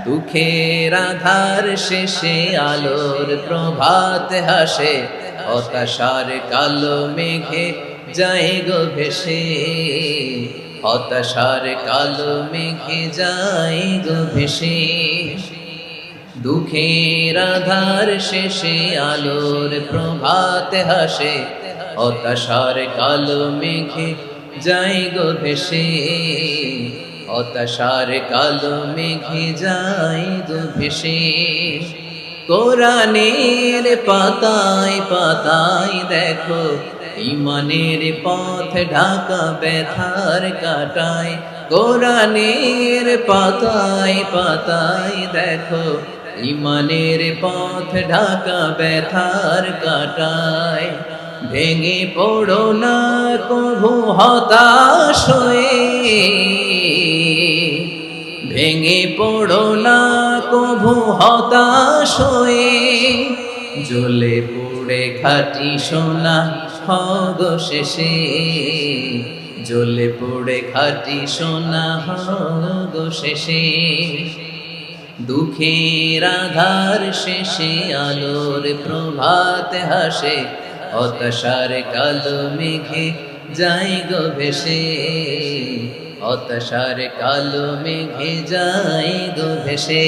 দুঃখের আধার শেষে আলোর প্রভাত হাসে, হতাশার কালো মেঘে যায় গো ভেসে, হতাশার কালো মেঘে যায় গো ভেসে। দুঃখের আধার শেষে আলোর প্রভাত হাসে, হতাশার কালো মেঘে যায় গো ভেসে, হতাশার কালো মেঘে যায় গো ভেসে। কোরআনের পাতায় পাতায় দেখো ইমানের পথ ঢাকা ব্যথার কাটায়, কোরআনের পাতায় পাতায় দেখো ইমানের পথ ঢাকা ব্যথার কাটায়। ভেঙে পড়ো না কভু হতাশ হয়ে, ভেঙে পড়ো না কভু হতাশ হয়ে, জ্বলে পুড়ে খাঁটি সোনা হগো শেষে, জ্বলে পুড়ে খাঁটি সোনা হগো শেষে। দুঃখের আধার শেষে আলোর প্রভাত হাসে, হতাশার কালো মেঘে যায় গো ভেসে, হতাশার কালো মেঘে যায় গো ভেসে।